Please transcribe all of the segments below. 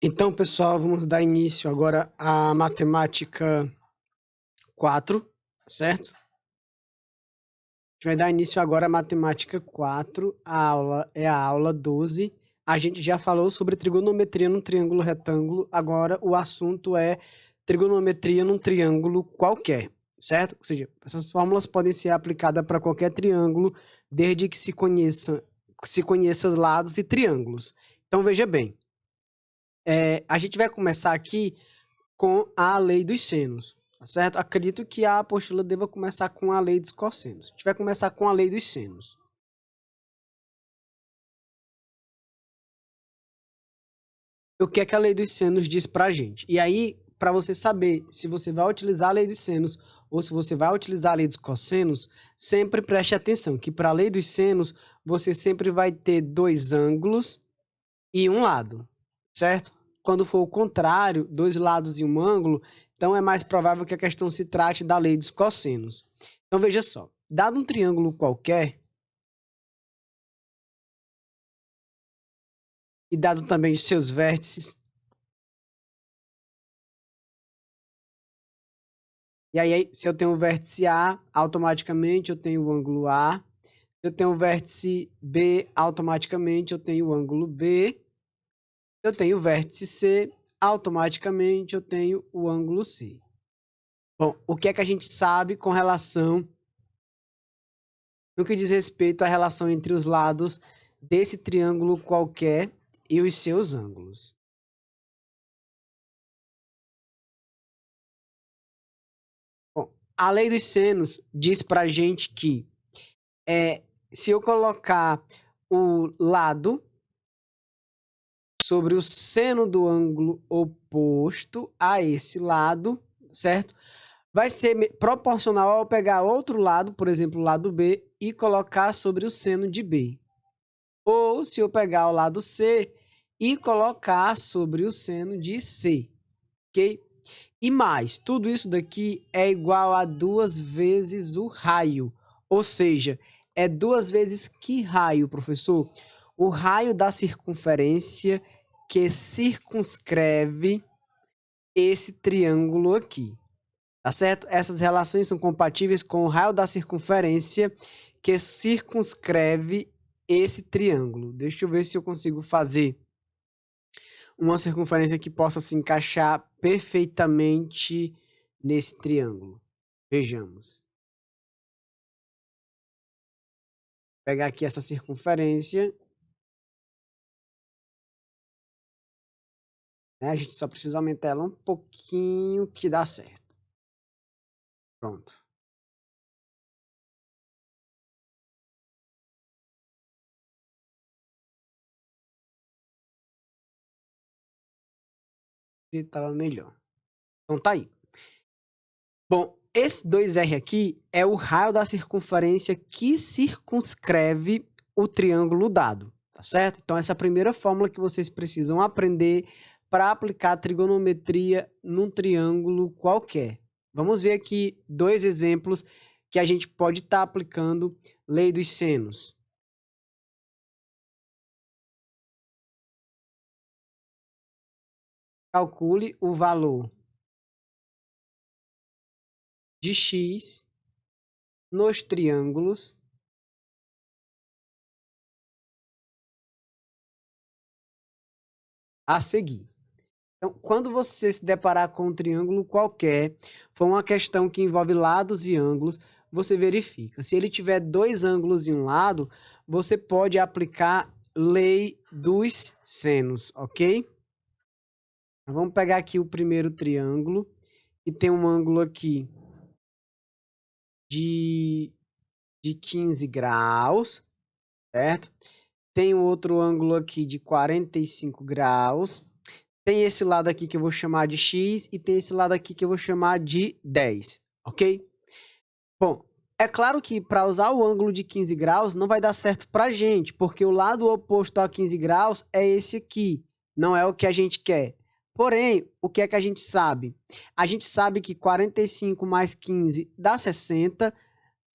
Então, pessoal, vamos dar início agora à matemática 4, certo? A gente vai dar início agora à matemática 4, a aula é a aula 12. A gente já falou sobre trigonometria num triângulo retângulo, agora o assunto é trigonometria num triângulo qualquer, certo? Ou seja, essas fórmulas podem ser aplicadas para qualquer triângulo, desde que se conheça os lados e triângulos. Então, veja bem, a gente vai começar aqui com a lei dos senos, tá certo? Acredito que a apostila deva começar com a lei dos cossenos. A gente vai começar com a lei dos senos. O que é que a lei dos senos diz pra gente? E aí, para você saber se você vai utilizar a lei dos senos ou se você vai utilizar a lei dos cossenos, sempre preste atenção que para a lei dos senos, você sempre vai ter dois ângulos e um lado, certo? Quando for o contrário, dois lados e um ângulo, então é mais provável que a questão se trate da lei dos cossenos. Então veja só, dado um triângulo qualquer, e dado também os seus vértices, e aí se eu tenho o vértice A, automaticamente eu tenho o ângulo A, se eu tenho o vértice B, automaticamente eu tenho o ângulo B, se eu tenho o vértice C, automaticamente eu tenho o ângulo C. Bom, o que é que a gente sabe com relação no que diz respeito à relação entre os lados desse triângulo qualquer e os seus ângulos? Bom, a lei dos senos diz para a gente que se eu colocar o lado sobre o seno do ângulo oposto a esse lado, certo? Vai ser proporcional ao pegar outro lado, por exemplo, o lado B, e colocar sobre o seno de B. Ou se eu pegar o lado C e colocar sobre o seno de C, ok? E mais, tudo isso daqui é igual a 2 vezes o raio. Ou seja, é 2 vezes que raio, professor? O raio da circunferência que circunscreve esse triângulo aqui. Tá certo? Essas relações são compatíveis com o raio da circunferência que circunscreve esse triângulo. Deixa eu ver se eu consigo fazer uma circunferência que possa se encaixar perfeitamente nesse triângulo. Vejamos. Vou pegar aqui essa circunferência. Né? A gente só precisa aumentar ela um pouquinho que dá certo. Pronto. Estava melhor. Então tá aí. Bom, esse 2R aqui é o raio da circunferência que circunscreve o triângulo dado, tá certo? Então essa é a primeira fórmula que vocês precisam aprender para aplicar trigonometria num triângulo qualquer. Vamos ver aqui dois exemplos que a gente pode estar aplicando lei dos senos. Calcule o valor de x nos triângulos a seguir. Então, quando você se deparar com um triângulo qualquer, for uma questão que envolve lados e ângulos, você verifica. Se ele tiver dois ângulos em um lado, você pode aplicar lei dos senos, ok? Vamos pegar aqui o primeiro triângulo, que tem um ângulo aqui de 15 graus, certo? Tem outro ângulo aqui de 45 graus. Tem esse lado aqui que eu vou chamar de x e tem esse lado aqui que eu vou chamar de 10, ok? Bom, é claro que para usar o ângulo de 15 graus não vai dar certo para a gente, porque o lado oposto a 15 graus é esse aqui, não é o que a gente quer. Porém, o que é que a gente sabe? A gente sabe que 45 mais 15 dá 60,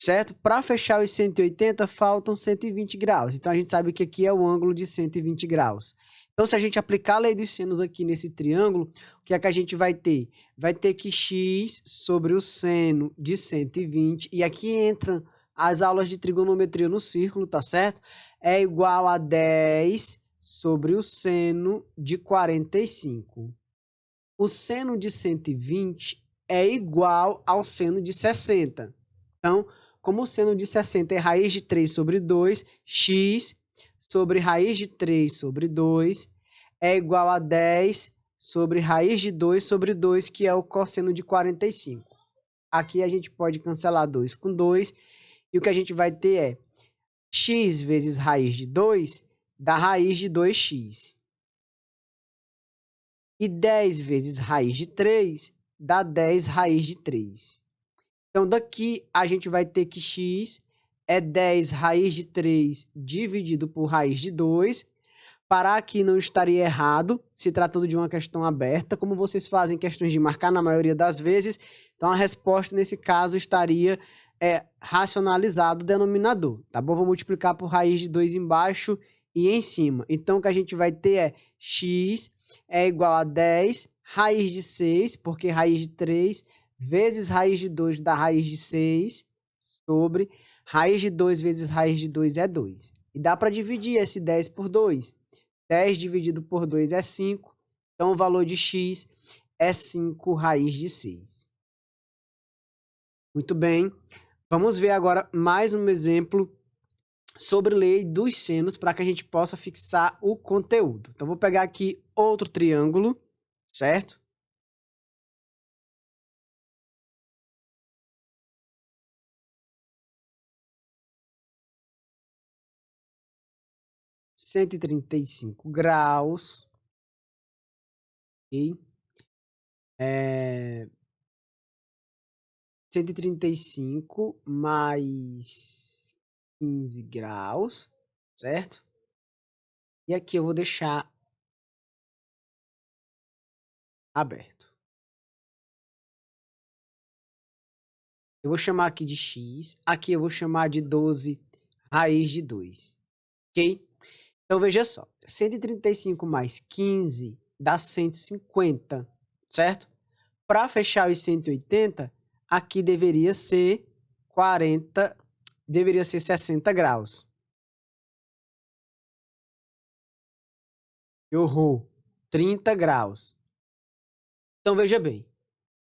certo? Para fechar os 180, faltam 120 graus. Então, a gente sabe que aqui é o ângulo de 120 graus. Então, se a gente aplicar a lei dos sinos aqui nesse triângulo, o que é que a gente vai ter? Vai ter que x sobre o seno de 120, e aqui entram as aulas de trigonometria no círculo, tá certo? É igual a 10 sobre o seno de 45. O seno de 120 é igual ao seno de 60. Então, como o seno de 60 é raiz de 3 sobre 2, x sobre raiz de 3 sobre 2 é igual a 10 sobre raiz de 2 sobre 2, que é o cosseno de 45. Aqui a gente pode cancelar 2 com 2, e o que a gente vai ter é x vezes raiz de 2 dá raiz de 2x. E 10 vezes raiz de 3 dá 10 raiz de 3. Então, daqui a gente vai ter que x é 10 raiz de 3 dividido por raiz de 2. Parar aqui não estaria errado, se tratando de uma questão aberta, como vocês fazem questões de marcar na maioria das vezes. Então, a resposta nesse caso estaria racionalizado o denominador, tá bom? Vou multiplicar por raiz de 2 embaixo e em cima. Então, o que a gente vai ter é x é igual a 10 raiz de 6, porque raiz de 3 vezes raiz de 2 dá raiz de 6, sobre raiz de 2 vezes raiz de 2 é 2. E dá para dividir esse 10 por 2. 10 dividido por 2 é 5. Então, o valor de x é 5 raiz de 6. Muito bem. Vamos ver agora mais um exemplo sobre lei dos senos para que a gente possa fixar o conteúdo. Então, vou pegar aqui outro triângulo, certo? (135 graus). Ok? 135 mais 15 graus, certo? E aqui eu vou deixar aberto. Eu vou chamar aqui de x, aqui eu vou chamar de 12 raiz de 2, ok? Então, veja só, 135 mais 15 dá 150, certo? Para fechar os 180, aqui deveria ser 60 graus. Errou, 30 graus. Então, veja bem,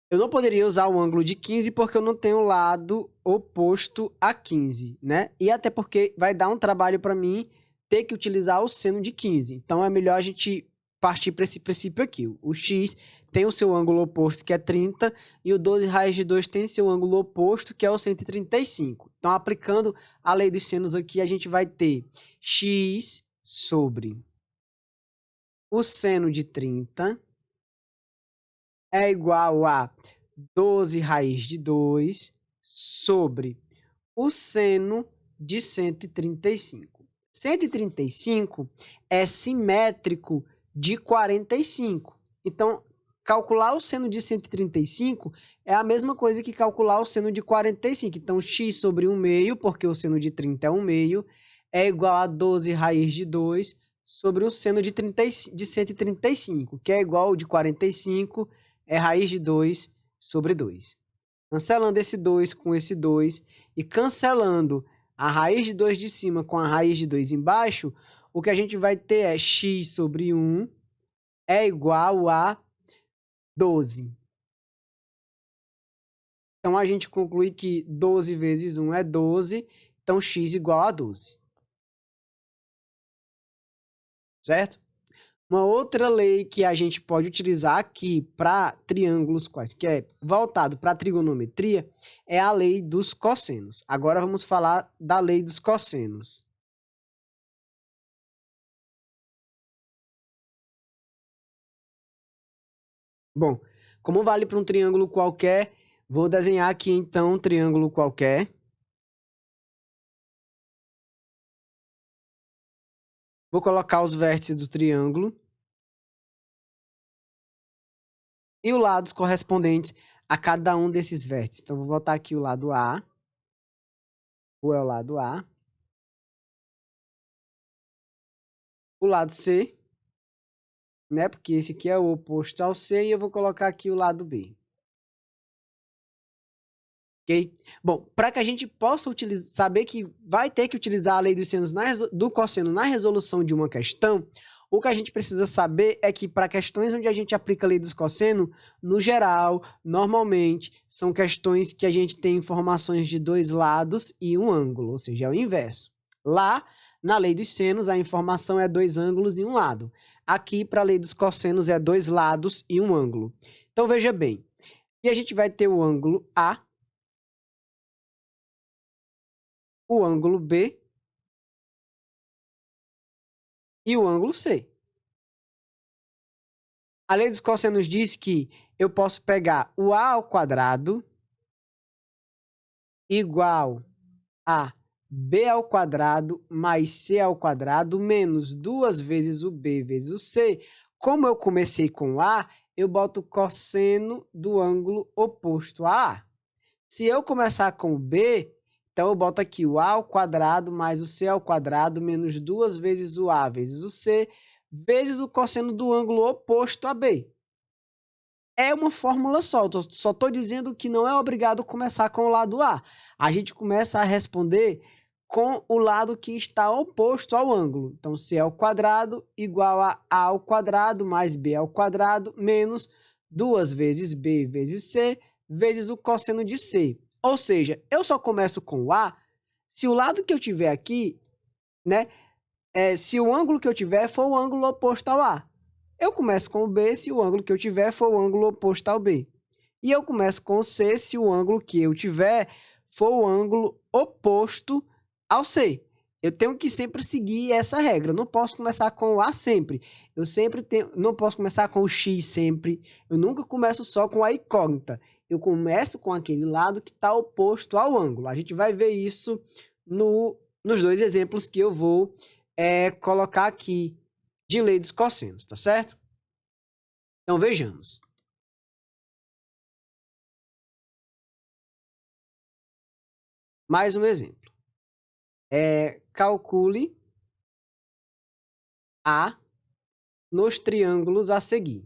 eu não poderia usar o ângulo de 15 porque eu não tenho o lado oposto a 15, né? E até porque vai dar um trabalho para mim ter que utilizar o seno de 15. Então, é melhor a gente partir para esse princípio aqui. O x tem o seu ângulo oposto, que é 30, e o 12 raiz de 2 tem seu ângulo oposto, que é o 135. Então, aplicando a lei dos senos aqui, a gente vai ter x sobre o seno de 30 é igual a 12 raiz de 2 sobre o seno de 135. 135 é simétrico de 45. Então, calcular o seno de 135 é a mesma coisa que calcular o seno de 45. Então, x sobre 1 meio, porque o seno de 30 é 1 meio, é igual a 12 raiz de 2 sobre o seno de 135, que é igual ao de 45, é raiz de 2 sobre 2. Cancelando esse 2 com esse 2 e cancelando a raiz de 2 de cima com a raiz de 2 embaixo, o que a gente vai ter é x sobre 1 é igual a 12. Então, a gente conclui que 12 vezes 1 é 12, então x igual a 12. Certo? Uma outra lei que a gente pode utilizar aqui para triângulos quaisquer, voltado para a trigonometria, é a lei dos cossenos. Agora vamos falar da lei dos cossenos. Bom, como vale para um triângulo qualquer, vou desenhar aqui então um triângulo qualquer. Vou colocar os vértices do triângulo e os lados correspondentes a cada um desses vértices. Então, vou botar aqui o lado A, ou é o lado A. O lado C, né? Porque esse aqui é o oposto ao C e eu vou colocar aqui o lado B. Ok? Bom, para que a gente possa saber que vai ter que utilizar a lei dos senos do cosseno na resolução de uma questão, o que a gente precisa saber é que para questões onde a gente aplica a lei dos cosseno, no geral, normalmente, são questões que a gente tem informações de dois lados e um ângulo, ou seja, é o inverso. Lá, na lei dos senos, a informação é dois ângulos e um lado. Aqui, para a lei dos cossenos, é dois lados e um ângulo. Então, veja bem, e a gente vai ter o ângulo A, o ângulo B e o ângulo C. A lei dos cossenos diz que eu posso pegar o A ao quadrado igual a B ao quadrado mais C ao quadrado menos 2 vezes o B vezes o C. Como eu comecei com o A, eu boto o cosseno do ângulo oposto a A. Se eu começar com o B, então eu boto aqui o A ao quadrado mais o C ao quadrado menos 2 vezes o A vezes o C vezes o cosseno do ângulo oposto a B. É uma fórmula só estou dizendo que não é obrigado começar com o lado A. A gente começa a responder com o lado que está oposto ao ângulo. Então, C ao quadrado igual a ao quadrado mais B ao quadrado menos 2 vezes B vezes C vezes o cosseno de C. Ou seja, eu só começo com o A se o lado que eu tiver aqui, né, se o ângulo que eu tiver for o ângulo oposto ao A. Eu começo com o B se o ângulo que eu tiver for o ângulo oposto ao B. E eu começo com o C se o ângulo que eu tiver for o ângulo oposto ao C. Eu tenho que sempre seguir essa regra. Eu não posso começar com o A sempre. Eu não posso começar com o X sempre. Eu nunca começo só com a incógnita. Eu começo com aquele lado que está oposto ao ângulo. A gente vai ver isso nos dois exemplos que eu vou colocar aqui de lei dos cossenos, tá certo? Então, vejamos. Mais um exemplo. Calcule A nos triângulos a seguir.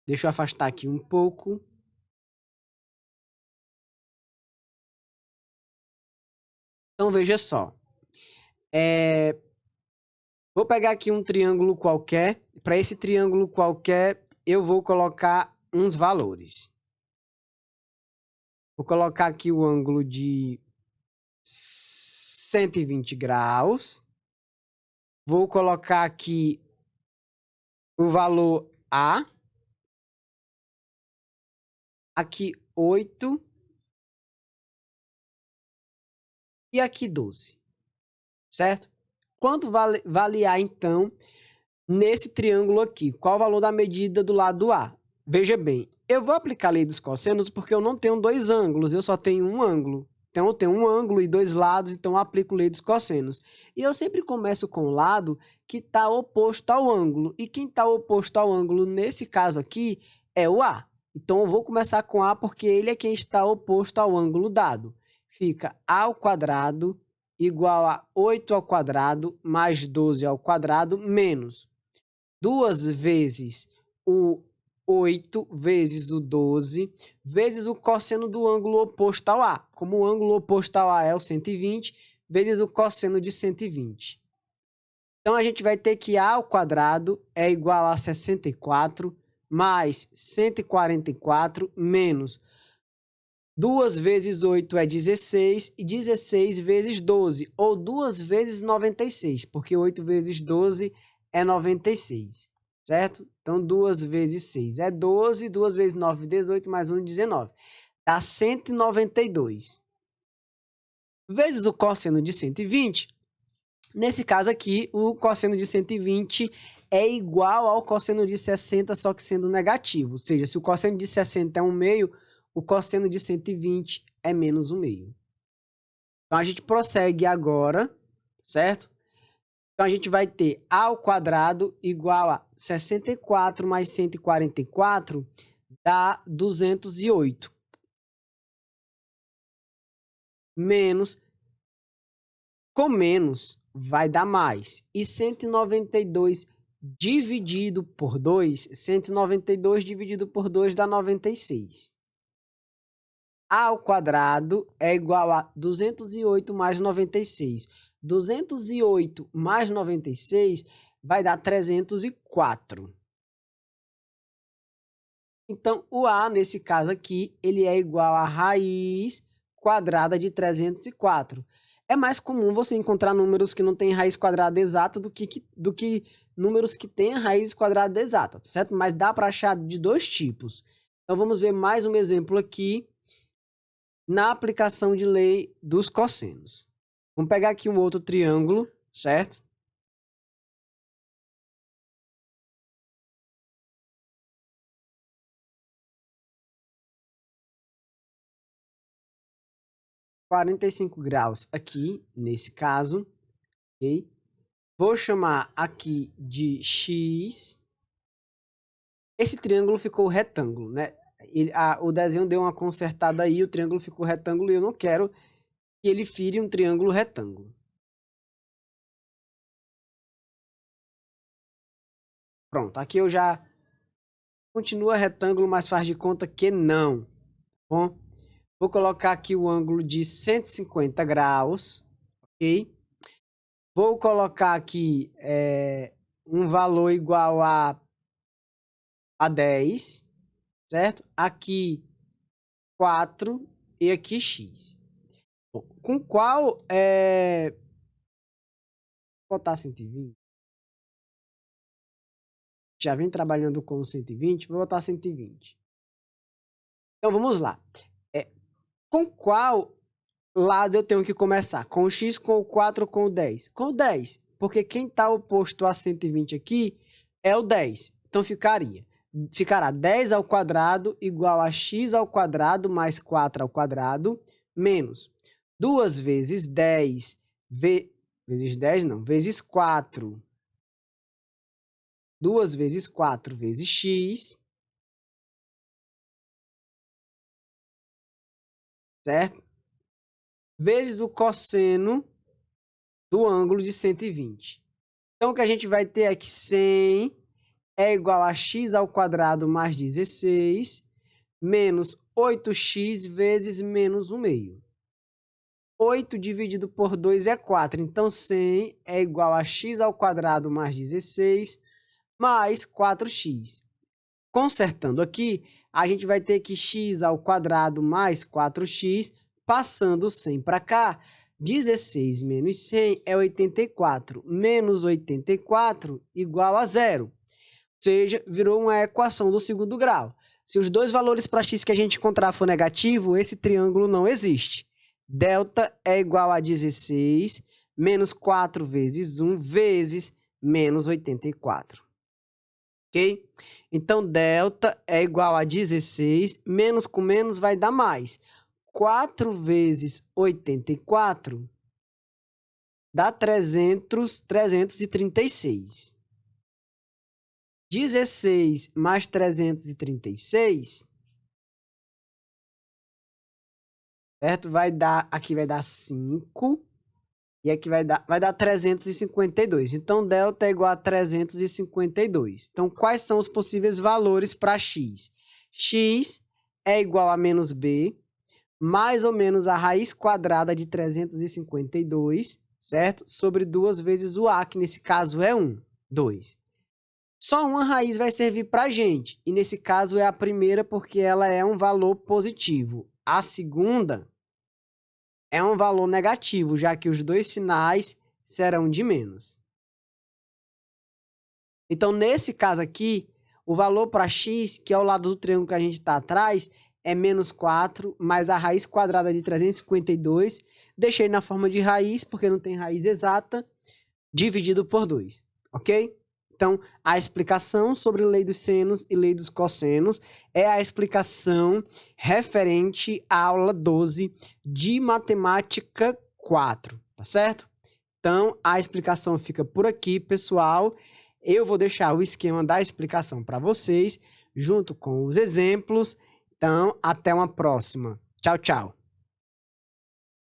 Deixa eu afastar aqui um pouco. Então, veja só. Vou pegar aqui um triângulo qualquer. Para esse triângulo qualquer, eu vou colocar uns valores. Vou colocar aqui o ângulo de 120 graus. Vou colocar aqui o valor A. Aqui 8. E aqui 12. Certo? Quanto vale A, então, nesse triângulo aqui? Qual o valor da medida do lado A? Veja bem, eu vou aplicar a lei dos cossenos porque eu não tenho dois ângulos, eu só tenho um ângulo. Então, eu tenho um ângulo e dois lados, então eu aplico a lei dos cossenos. E eu sempre começo com o lado que está oposto ao ângulo. E quem está oposto ao ângulo, nesse caso aqui, é o A. Então, eu vou começar com A porque ele é quem está oposto ao ângulo dado. Fica A ao quadrado igual a 8 ao quadrado mais 12 ao quadrado menos 2 vezes o 8 vezes o 12 vezes o cosseno do ângulo oposto ao A. Como o ângulo oposto ao A é o 120, vezes o cosseno de 120. Então, a gente vai ter que A ao quadrado é igual a 64 mais 144 menos 2 vezes 8 é 16 e 16 vezes 12, ou 2 vezes 96, porque 8 vezes 12 é 96, certo? Então, 2 vezes 6 é 12, 2 vezes 9 é 18, mais 1 é 19. Dá 192. Vezes o cosseno de 120, nesse caso aqui, o cosseno de 120 é igual ao cosseno de 60, só que sendo negativo. Ou seja, se o cosseno de 60 é 1/2, o cosseno de 120 é menos 1/2. Então, a gente prossegue agora, certo? Então, a gente vai ter A ao quadrado igual a 64 mais 144 dá 208. Menos, com menos, vai dar mais. E 192 dividido por 2, 192 dividido por 2 dá 96. A ao quadrado é igual a 208 mais 96. 208 mais 96 vai dar 304. Então, o A, nesse caso aqui, ele é igual a raiz quadrada de 304. É mais comum você encontrar números que não têm raiz quadrada exata do que números que têm raiz quadrada exata, certo? Mas dá para achar de dois tipos. Então, vamos ver mais um exemplo aqui na aplicação de lei dos cossenos. Vamos pegar aqui um outro triângulo, certo? (45° aqui, nesse caso, ok? Vou chamar aqui de X. Esse triângulo ficou retângulo, né? O desenho deu uma consertada aí, o triângulo ficou retângulo e eu não quero que ele fire um triângulo retângulo. Pronto, aqui eu já... Continua retângulo, mas faz de conta que não. Bom, vou colocar aqui o ângulo de 150 graus, ok? Vou colocar aqui um valor igual a 10, certo? Aqui 4 e aqui x. Bom, com qual vou botar 120. Já vem trabalhando com 120, vou botar 120. Então vamos lá. Com qual lado eu tenho que começar? Com o x, com o 4 ou com o 10? Com o 10, porque quem está oposto a 120 aqui é o 10. Então ficará 10 ao quadrado igual a x ao quadrado mais 4 ao quadrado menos 2 vezes 10 vezes 10 não, vezes 4. 2 vezes 4 vezes x, certo? Vezes o cosseno do ângulo de 120. Então, o que a gente vai ter aqui, 100 é igual a x ao quadrado mais 16, menos 8x vezes menos 1 meio. 8 dividido por 2 é 4, então 100 é igual a x ao quadrado mais 16, mais 4x. Consertando aqui, a gente vai ter que x ao quadrado mais 4x, passando 100 para cá, 16 menos 100 é 84, menos 84 igual a 0. Ou seja, virou uma equação do segundo grau. Se os dois valores para x que a gente encontrar for negativo, esse triângulo não existe. Delta é igual a 16, menos 4 vezes 1, vezes menos 84. Ok? Então, delta é igual a 16, menos com menos vai dar mais. 4 vezes 84 dá 336. 16 mais 336, certo? Aqui vai dar 5 e aqui vai dar 352. Então, delta é igual a 352. Então, quais são os possíveis valores para x? X é igual a menos b, mais ou menos a raiz quadrada de 352, certo? Sobre 2 vezes o a, que nesse caso é 1, 2. Só uma raiz vai servir para a gente, e nesse caso é a primeira porque ela é um valor positivo. A segunda é um valor negativo, já que os dois sinais serão de menos. Então, nesse caso aqui, o valor para x, que é o lado do triângulo que a gente está atrás, é menos 4, mais a raiz quadrada de 352. Deixei na forma de raiz, porque não tem raiz exata, dividido por 2, ok? Então, a explicação sobre lei dos senos e lei dos cossenos é a explicação referente à aula 12 de matemática 4, tá certo? Então, a explicação fica por aqui, pessoal. Eu vou deixar o esquema da explicação para vocês. junto com os exemplos. Então, até uma próxima. Tchau, tchau.